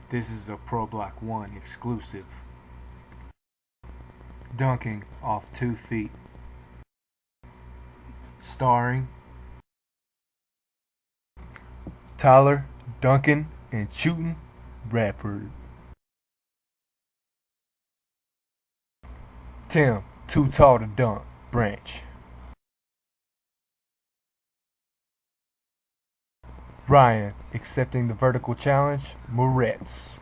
This is a Pro Block 1 exclusive. Dunking off 2 feet. Starring Tyler Duncan and Shootin' Bradford. Tim, too tall to dunk, Branch. Ryan, accepting the vertical challenge, Moretz.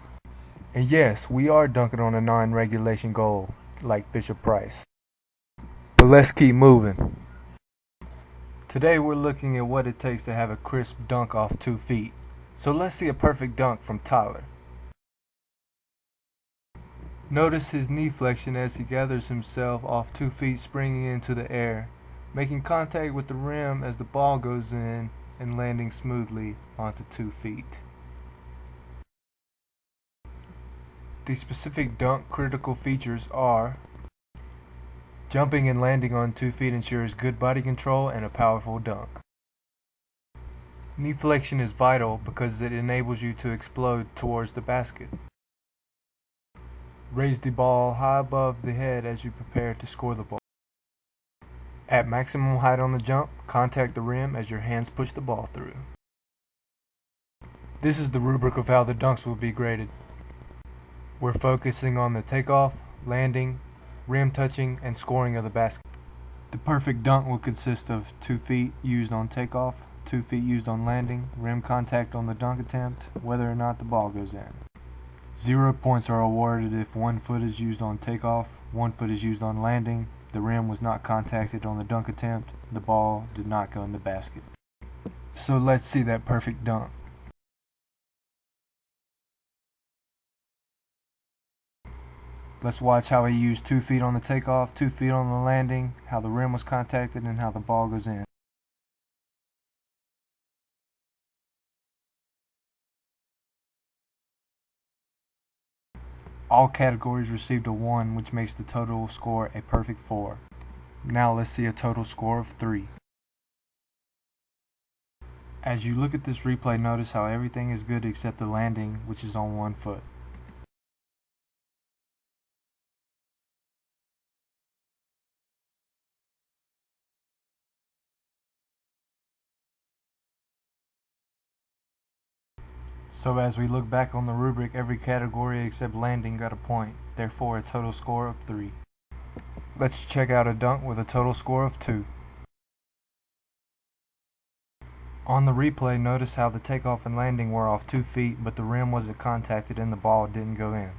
And yes, we are dunking on a non-regulation goal, like Fisher-Price. But let's keep moving. Today we're looking at what it takes to have a crisp dunk off 2 feet. So let's see a perfect dunk from Tyler. Notice his knee flexion as he gathers himself off 2 feet, springing into the air, making contact with the rim as the ball goes in and landing smoothly onto 2 feet. The specific dunk critical features are: jumping and landing on 2 feet ensures good body control and a powerful dunk. Knee flexion is vital because it enables you to explode towards the basket. Raise the ball high above the head as you prepare to score the ball. At maximum height on the jump, contact the rim as your hands push the ball through. This is the rubric of how the dunks will be graded. We're focusing on the takeoff, landing, rim touching, and scoring of the basket. The perfect dunk will consist of 2 feet used on takeoff, 2 feet used on landing, rim contact on the dunk attempt, whether or not the ball goes in. 0 points are awarded if 1 foot is used on takeoff, 1 foot is used on landing, the rim was not contacted on the dunk attempt, the ball did not go in the basket. So let's see that perfect dunk. Let's watch how he used 2 feet on the takeoff, 2 feet on the landing, how the rim was contacted, and how the ball goes in. All categories received a 1, which makes the total score a perfect 4. Now let's see a total score of 3. As you look at this replay, notice how everything is good except the landing, which is on 1 foot. So as we look back on the rubric, every category except landing got a point, therefore a total score of 3. Let's check out a dunk with a total score of 2. On the replay, notice how the takeoff and landing were off 2 feet, but the rim wasn't contacted and the ball didn't go in.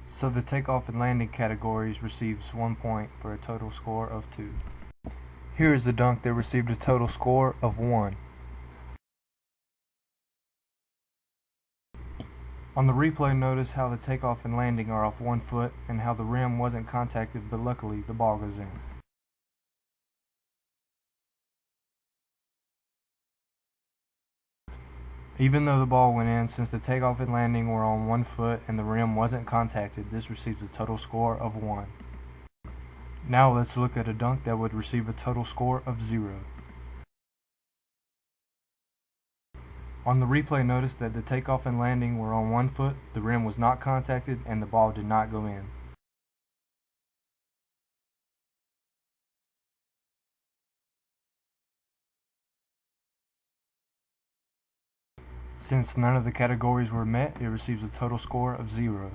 So the takeoff and landing categories receives 1 point for a total score of 2. Here is a dunk that received a total score of 1. On the replay, notice how the takeoff and landing are off 1 foot and how the rim wasn't contacted, but luckily the ball goes in. Even though the ball went in, since the takeoff and landing were on 1 foot and the rim wasn't contacted, this receives a total score of 1. Now let's look at a dunk that would receive a total score of 0. On the replay, notice that the takeoff and landing were on 1 foot, the rim was not contacted, and the ball did not go in. Since none of the categories were met, it receives a total score of 0.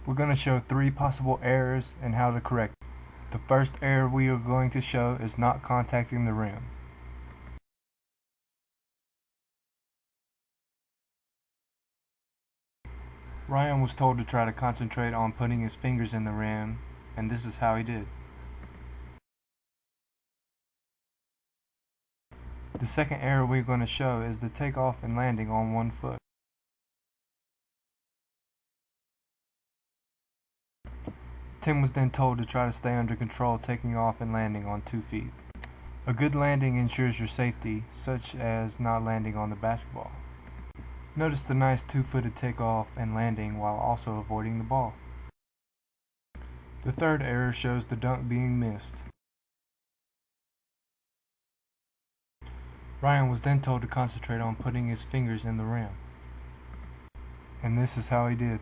We're going to show 3 possible errors and how to correct them. The first error we are going to show is not contacting the rim. Ryan was told to try to concentrate on putting his fingers in the rim, and this is how he did. The second error we're going to show is the takeoff and landing on 1 foot. Tim was then told to try to stay under control, taking off and landing on 2 feet. A good landing ensures your safety, such as not landing on the basketball. Notice the nice 2-footed takeoff and landing while also avoiding the ball. The third error shows the dunk being missed. Ryan was then told to concentrate on putting his fingers in the rim. And this is how he did.